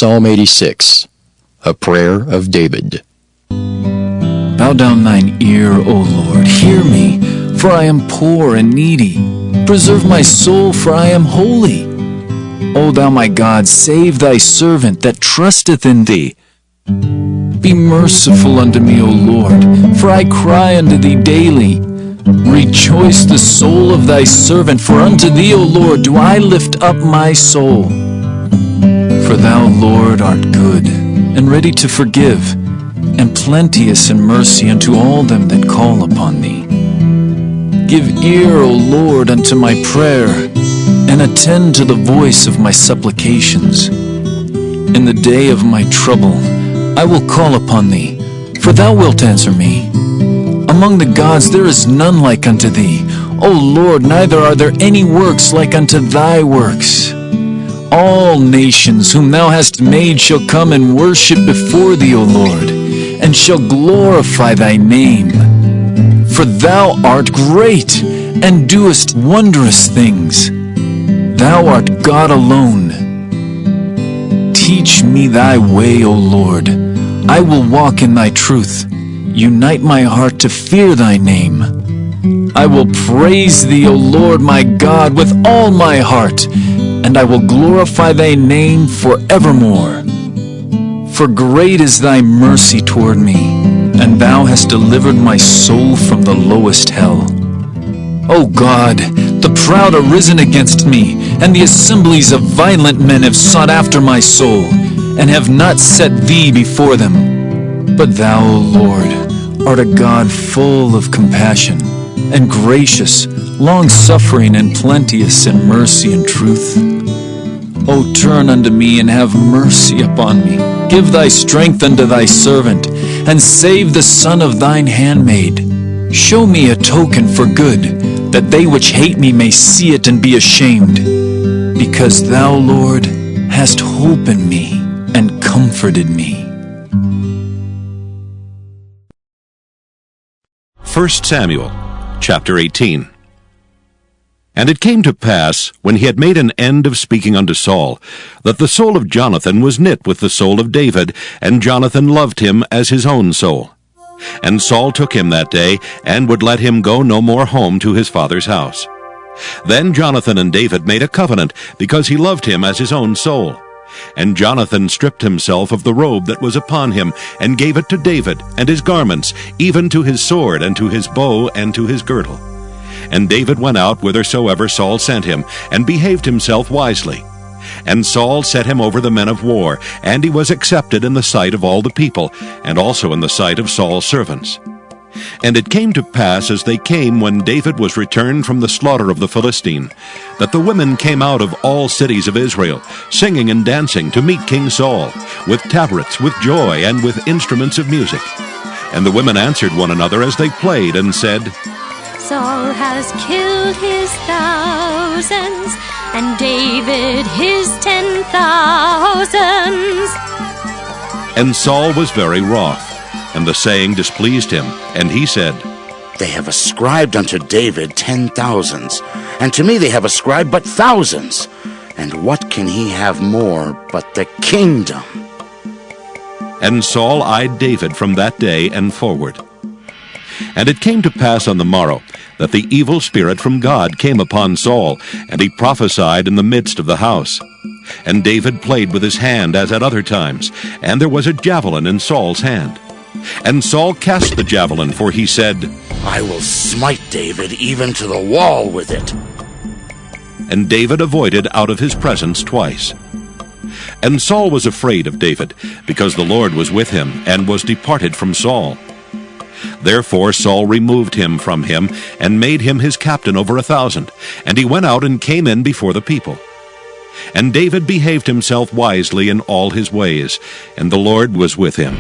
Psalm 86, a prayer of David. Bow down thine ear, O Lord, hear me, for I am poor and needy. Preserve my soul, for I am holy. O thou my God, save thy servant that trusteth in thee. Be merciful unto me, O Lord, for I cry unto thee daily. Rejoice the soul of thy servant, for unto thee, O Lord, do I lift up my soul. For thou, Lord, art good, and ready to forgive, and plenteous in mercy unto all them that call upon thee. Give ear, O Lord, unto my prayer, and attend to the voice of my supplications. In the day of my trouble I will call upon thee, for thou wilt answer me. Among the gods there is none like unto thee, O Lord, neither are there any works like unto thy works. All nations whom thou hast made shall come and worship before thee, O Lord, and shall glorify thy name. For thou art great, and doest wondrous things. Thou art God alone. Teach me thy way, O Lord. I will walk in thy truth. Unite my heart to fear thy name. I will praise thee, O Lord my God, with all my heart, and I will glorify thy name forevermore. For great is thy mercy toward me, and thou hast delivered my soul from the lowest hell. O God, the proud are risen against me, and the assemblies of violent men have sought after my soul, and have not set thee before them. But thou, O Lord, art a God full of compassion, and gracious, long-suffering, and plenteous in mercy and truth. O turn unto me, and have mercy upon me. Give thy strength unto thy servant, and save the son of thine handmaid. Show me a token for good, that they which hate me may see it and be ashamed. Because thou, Lord, hast hope in me, and comforted me. 1 Samuel, chapter 18. And it came to pass, when he had made an end of speaking unto Saul, that the soul of Jonathan was knit with the soul of David, and Jonathan loved him as his own soul. And Saul took him that day, and would let him go no more home to his father's house. Then Jonathan and David made a covenant, because he loved him as his own soul. And Jonathan stripped himself of the robe that was upon him, and gave it to David, and his garments, even to his sword, and to his bow, and to his girdle. And David went out whithersoever Saul sent him, and behaved himself wisely. And Saul set him over the men of war, and he was accepted in the sight of all the people, and also in the sight of Saul's servants. And it came to pass, as they came when David was returned from the slaughter of the Philistine, that the women came out of all cities of Israel, singing and dancing to meet King Saul, with tabrets, with joy, and with instruments of music. And the women answered one another as they played, and said, Saul has killed his thousands, and David his 10,000s. And Saul was very wroth, and the saying displeased him, and he said, They have ascribed unto David 10,000s, and to me they have ascribed but thousands. And what can he have more but the kingdom? And Saul eyed David from that day and forward. And it came to pass on the morrow, that the evil spirit from God came upon Saul, and he prophesied in the midst of the house. And David played with his hand as at other times, and there was a javelin in Saul's hand. And Saul cast the javelin, for he said, I will smite David even to the wall with it. And David avoided out of his presence twice. And Saul was afraid of David, because the Lord was with him, and was departed from Saul. Therefore Saul removed him from him, and made him his captain over 1,000, and he went out and came in before the people. And David behaved himself wisely in all his ways, and the Lord was with him.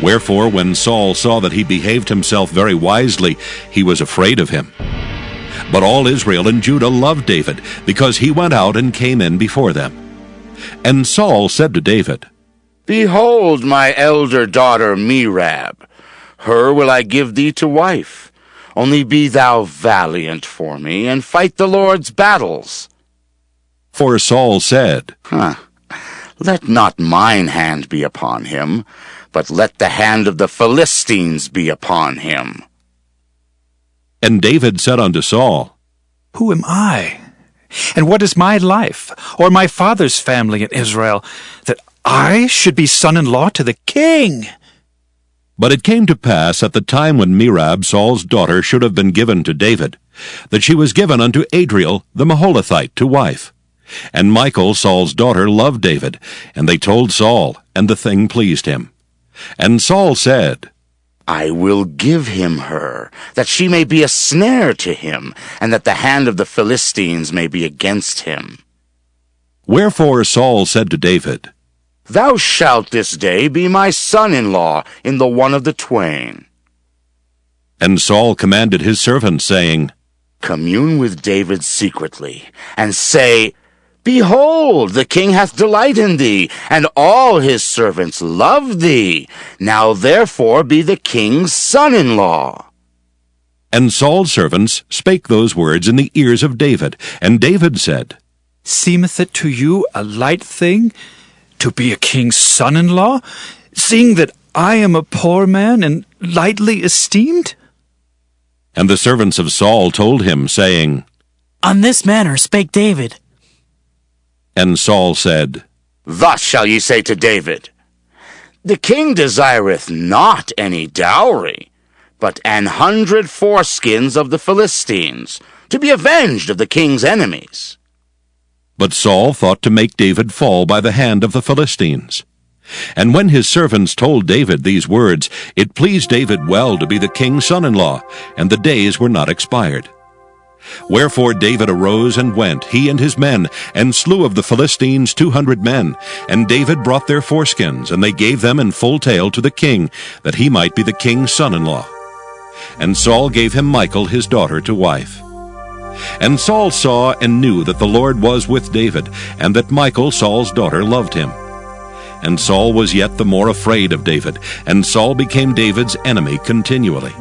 Wherefore when Saul saw that he behaved himself very wisely, he was afraid of him. But all Israel and Judah loved David, because he went out and came in before them. And Saul said to David, Behold my elder daughter Merab. Her will I give thee to wife. Only be thou valiant for me, and fight the Lord's battles. For Saul said, Let not mine hand be upon him, but let the hand of the Philistines be upon him. And David said unto Saul, Who am I? And what is my life, or my father's family in Israel, that I should be son-in-law to the king? But it came to pass at the time when Merab, Saul's daughter, should have been given to David, that she was given unto Adriel the Meholithite to wife. And Michal, Saul's daughter, loved David, and they told Saul, and the thing pleased him. And Saul said, I will give him her, that she may be a snare to him, and that the hand of the Philistines may be against him. Wherefore Saul said to David, Thou shalt this day be my son-in-law in the one of the twain. And Saul commanded his servants, saying, Commune with David secretly, and say, Behold, the king hath delight in thee, and all his servants love thee. Now therefore be the king's son-in-law. And Saul's servants spake those words in the ears of David. And David said, Seemeth it to you a light thing to be a king's son-in-law, seeing that I am a poor man and lightly esteemed? And the servants of Saul told him, saying, On this manner spake David. And Saul said, Thus shall ye say to David, The king desireth not any dowry, but 100 foreskins of the Philistines, to be avenged of the king's enemies. But Saul thought to make David fall by the hand of the Philistines. And when his servants told David these words, it pleased David well to be the king's son-in-law, and the days were not expired. Wherefore David arose and went, he and his men, and slew of the Philistines 200 men. And David brought their foreskins, and they gave them in full tale to the king, that he might be the king's son-in-law. And Saul gave him Michal his daughter to wife. And Saul saw and knew that the Lord was with David, and that Michal Saul's daughter loved him. And Saul was yet the more afraid of David, and Saul became David's enemy continually.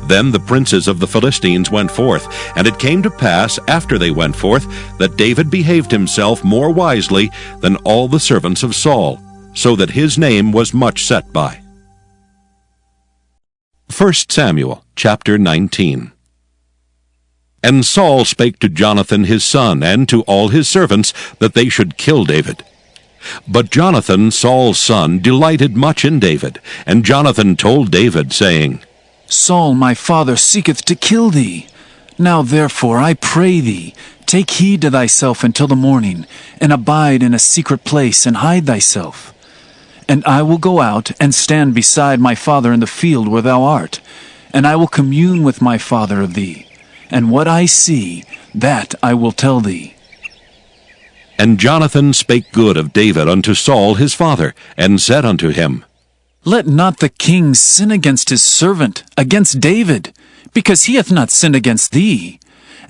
Then the princes of the Philistines went forth, and it came to pass, after they went forth, that David behaved himself more wisely than all the servants of Saul, so that his name was much set by. 1 Samuel chapter 19. And Saul spake to Jonathan his son, and to all his servants, that they should kill David. But Jonathan, Saul's son, delighted much in David. And Jonathan told David, saying, Saul my father seeketh to kill thee. Now therefore I pray thee, take heed to thyself until the morning, and abide in a secret place, and hide thyself. And I will go out and stand beside my father in the field where thou art, and I will commune with my father of thee, and what I see, that I will tell thee. And Jonathan spake good of David unto Saul his father, and said unto him, Let not the king sin against his servant, against David, because he hath not sinned against thee,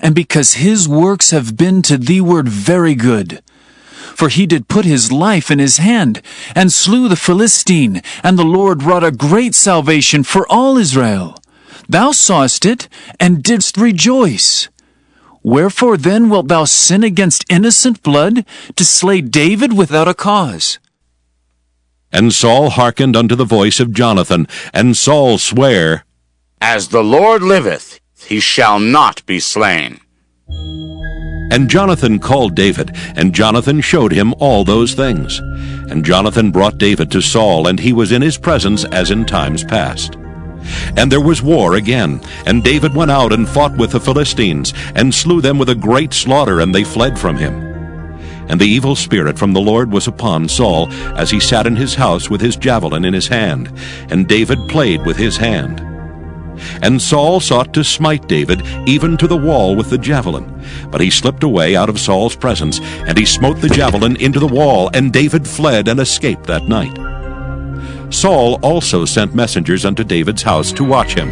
and because his works have been to thee ward very good. For he did put his life in his hand, and slew the Philistine, and the Lord wrought a great salvation for all Israel. Thou sawest it, and didst rejoice. Wherefore then wilt thou sin against innocent blood, to slay David without a cause? And Saul hearkened unto the voice of Jonathan, and Saul sware, As the Lord liveth, he shall not be slain. And Jonathan called David, and Jonathan showed him all those things. And Jonathan brought David to Saul, and he was in his presence as in times past. And there was war again, and David went out and fought with the Philistines, and slew them with a great slaughter, and they fled from him. And the evil spirit from the Lord was upon Saul, as he sat in his house with his javelin in his hand, and David played with his hand. And Saul sought to smite David even to the wall with the javelin, but he slipped away out of Saul's presence, and he smote the javelin into the wall, and David fled and escaped that night. Saul also sent messengers unto David's house to watch him,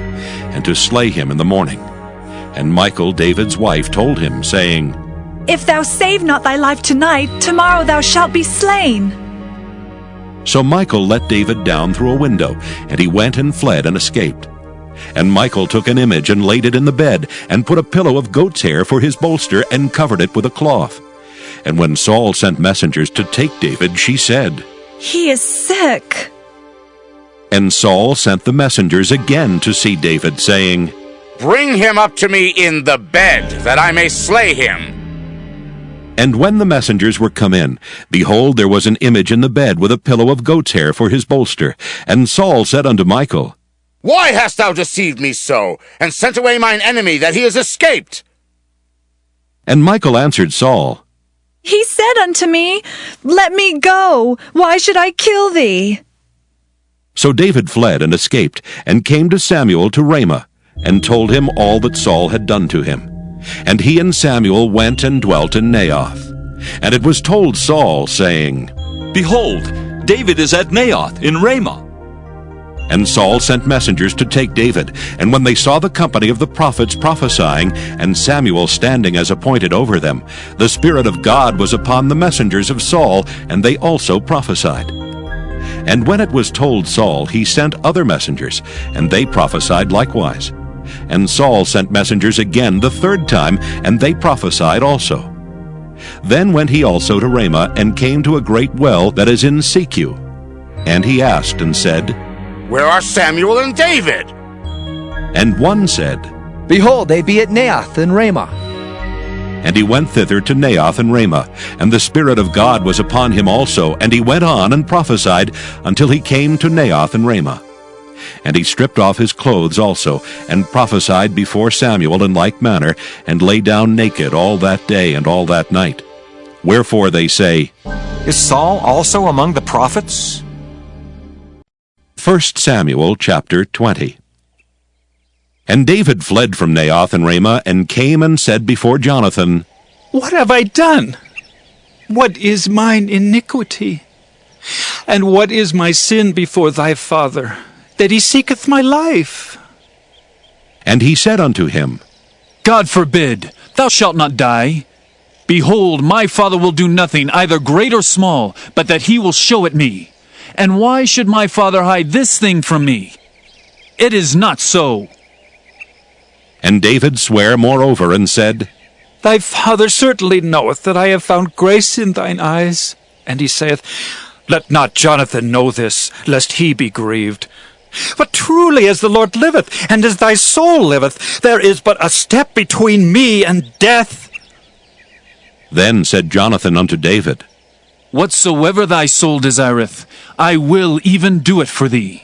and to slay him in the morning. And Michal, David's wife, told him, saying, If thou save not thy life tonight, tomorrow thou shalt be slain. So Michal let David down through a window, and he went and fled and escaped. And Michal took an image and laid it in the bed, and put a pillow of goat's hair for his bolster, and covered it with a cloth. And when Saul sent messengers to take David, she said, He is sick. And Saul sent the messengers again to see David, saying, Bring him up to me in the bed, that I may slay him. And when the messengers were come in, behold, there was an image in the bed with a pillow of goat's hair for his bolster. And Saul said unto Michal, Why hast thou deceived me so, and sent away mine enemy, that he is escaped? And Michal answered Saul, He said unto me, Let me go. Why should I kill thee? So David fled and escaped, and came to Samuel to Ramah, and told him all that Saul had done to him. And he and Samuel went and dwelt in Naioth. And it was told Saul, saying, Behold, David is at Naioth in Ramah. And Saul sent messengers to take David. And when they saw the company of the prophets prophesying, and Samuel standing as appointed over them, the Spirit of God was upon the messengers of Saul, and they also prophesied. And when it was told Saul, he sent other messengers, and they prophesied likewise. And Saul sent messengers again the third time, and they prophesied also. Then went he also to Ramah, and came to a great well that is in Secu. And he asked and said, Where are Samuel and David? And one said, Behold, they be at Naioth in Ramah. And he went thither to Naioth and Ramah, and the Spirit of God was upon him also, and he went on and prophesied until he came to Naioth and Ramah. And he stripped off his clothes also, and prophesied before Samuel in like manner, and lay down naked all that day and all that night. Wherefore they say, Is Saul also among the prophets? 1 Samuel chapter 20. And David fled from Naioth and Ramah, and came and said before Jonathan, What have I done? What is mine iniquity? And what is my sin before thy father, that he seeketh my life? And he said unto him, God forbid, thou shalt not die. Behold, my father will do nothing, either great or small, but that he will show it me. And why should my father hide this thing from me? It is not so. And David sware moreover, and said, Thy father certainly knoweth that I have found grace in thine eyes. And he saith, Let not Jonathan know this, lest he be grieved. But truly as the Lord liveth, and as thy soul liveth, there is but a step between me and death. Then said Jonathan unto David, Whatsoever thy soul desireth, I will even do it for thee.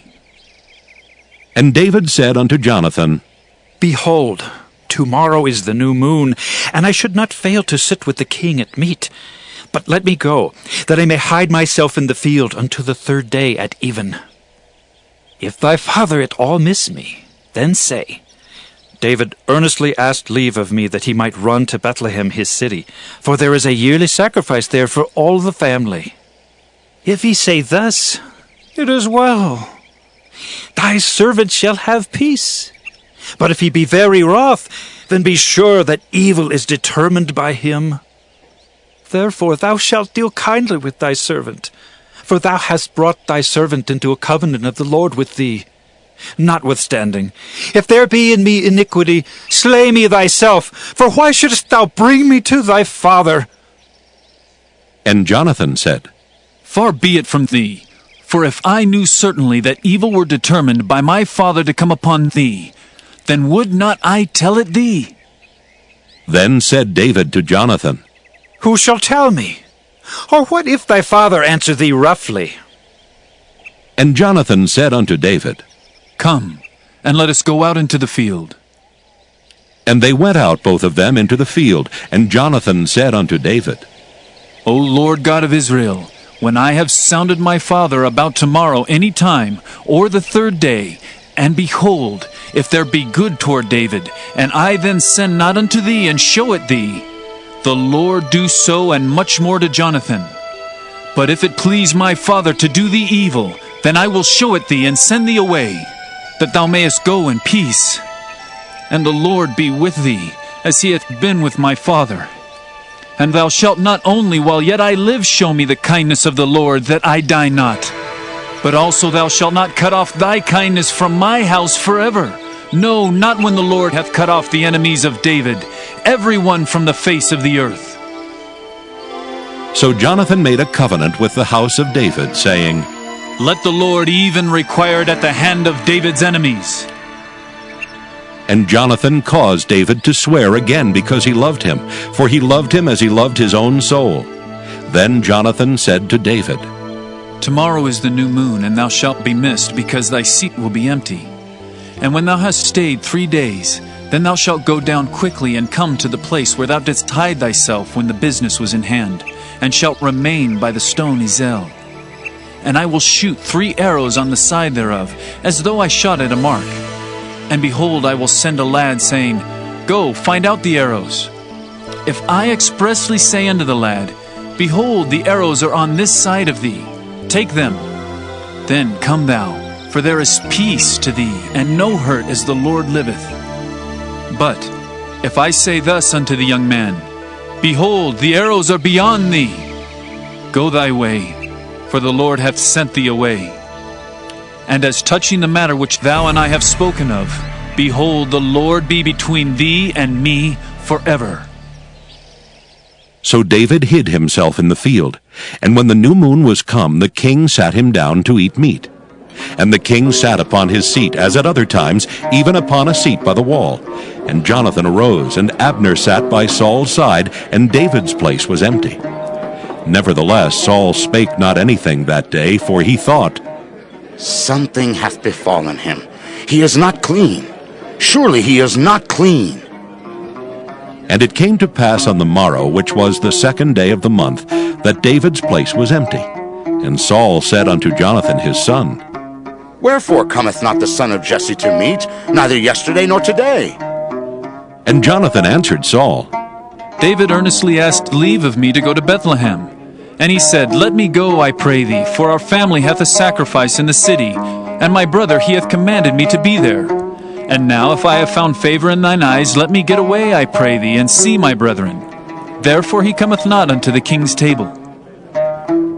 And David said unto Jonathan, Behold, tomorrow is the new moon, and I should not fail to sit with the king at meat. But let me go, that I may hide myself in the field unto the third day at even. If thy father at all miss me, then say, David earnestly asked leave of me that he might run to Bethlehem his city, for there is a yearly sacrifice there for all the family. If he say thus, it is well. Thy servant shall have peace. But if he be very wroth, then be sure that evil is determined by him. Therefore thou shalt deal kindly with thy servant, for thou hast brought thy servant into a covenant of the Lord with thee. Notwithstanding, if there be in me iniquity, slay me thyself, for why shouldest thou bring me to thy father? And Jonathan said, Far be it from thee, for if I knew certainly that evil were determined by my father to come upon thee, then would not I tell it thee? Then said David to Jonathan, Who shall tell me? Or what if thy father answer thee roughly? And Jonathan said unto David, Come, and let us go out into the field. And they went out both of them into the field, and Jonathan said unto David, O Lord God of Israel, when I have sounded my father about tomorrow any time, or the third day, and behold, if there be good toward David, and I then send not unto thee and show it thee, the Lord do so and much more to Jonathan. But if it please my father to do thee evil, then I will show it thee and send thee away, that thou mayest go in peace. And the Lord be with thee, as he hath been with my father. And thou shalt not only while yet I live show me the kindness of the Lord, that I die not, but also thou shalt not cut off thy kindness from my house forever. No, not when the Lord hath cut off the enemies of David, every one from the face of the earth. So Jonathan made a covenant with the house of David, saying, Let the Lord even require it at the hand of David's enemies. And Jonathan caused David to swear again because he loved him, for he loved him as he loved his own soul. Then Jonathan said to David, Tomorrow is the new moon, and thou shalt be missed, because thy seat will be empty. And when thou hast stayed 3 days, then thou shalt go down quickly and come to the place where thou didst hide thyself when the business was in hand, and shalt remain by the stone Ezel. And I will shoot 3 arrows on the side thereof, as though I shot at a mark. And behold, I will send a lad, saying, Go, find out the arrows. If I expressly say unto the lad, Behold, the arrows are on this side of thee, take them. Then come thou, for there is peace to thee, and no hurt, as the Lord liveth. But if I say thus unto the young man, Behold, the arrows are beyond thee, go thy way, for the Lord hath sent thee away. And as touching the matter which thou and I have spoken of, behold, the Lord be between thee and me forever. So David hid himself in the field. And when the new moon was come, the king sat him down to eat meat. And the king sat upon his seat, as at other times, even upon a seat by the wall. And Jonathan arose, and Abner sat by Saul's side, and David's place was empty. Nevertheless Saul spake not anything that day, for he thought, Something hath befallen him. He is not clean. Surely he is not clean. And it came to pass on the morrow, which was the 2nd day of the month, that David's place was empty. And Saul said unto Jonathan his son, Wherefore cometh not the son of Jesse to meat, neither yesterday nor today? And Jonathan answered Saul, David earnestly asked leave of me to go to Bethlehem. And he said, Let me go, I pray thee, for our family hath a sacrifice in the city, and my brother he hath commanded me to be there. And now if I have found favor in thine eyes, let me get away, I pray thee, and see my brethren. Therefore he cometh not unto the king's table.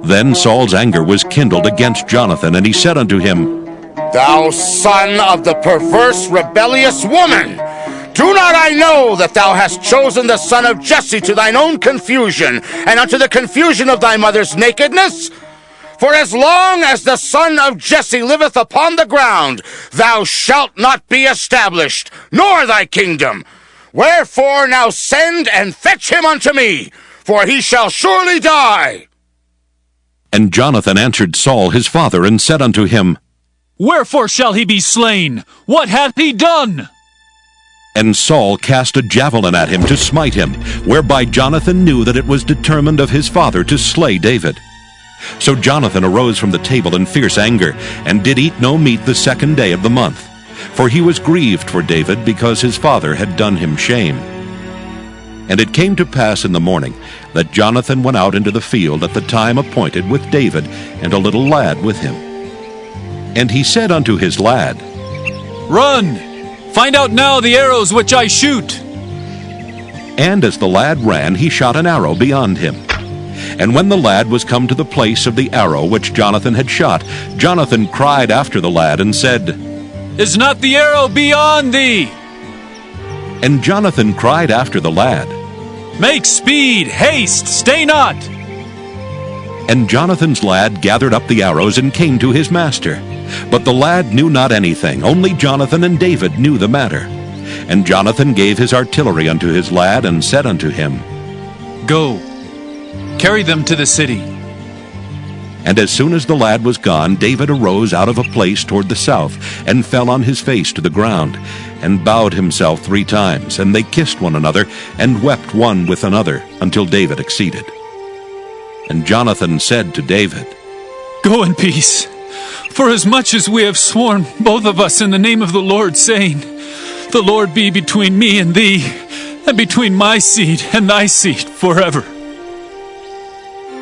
Then Saul's anger was kindled against Jonathan, and he said unto him, Thou son of the perverse, rebellious woman! Do not I know that thou hast chosen the son of Jesse to thine own confusion, and unto the confusion of thy mother's nakedness? For as long as the son of Jesse liveth upon the ground, thou shalt not be established, nor thy kingdom. Wherefore now send and fetch him unto me, for he shall surely die. And Jonathan answered Saul his father, and said unto him, Wherefore shall he be slain? What hath he done? And Saul cast a javelin at him to smite him, whereby Jonathan knew that it was determined of his father to slay David. So Jonathan arose from the table in fierce anger, and did eat no meat the 2nd day of the month. For he was grieved for David, because his father had done him shame. And it came to pass in the morning, that Jonathan went out into the field at the time appointed with David, and a little lad with him. And he said unto his lad, Run! Find out now the arrows which I shoot. And as the lad ran, he shot an arrow beyond him. And when the lad was come to the place of the arrow which Jonathan had shot, Jonathan cried after the lad, and said, Is not the arrow beyond thee? And Jonathan cried after the lad, Make speed, haste, stay not. And Jonathan's lad gathered up the arrows, and came to his master. But the lad knew not anything, only Jonathan and David knew the matter. And Jonathan gave his artillery unto his lad, and said unto him, Go, carry them to the city. And as soon as the lad was gone, David arose out of a place toward the south, and fell on his face to the ground, and bowed himself 3 times. And they kissed one another, and wept one with another, until David exceeded. And Jonathan said to David, Go in peace. For as much as we have sworn, both of us, in the name of the Lord, saying, The Lord be between me and thee, and between my seed and thy seed forever.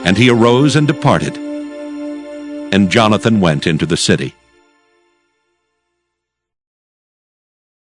And he arose and departed. And Jonathan went into the city.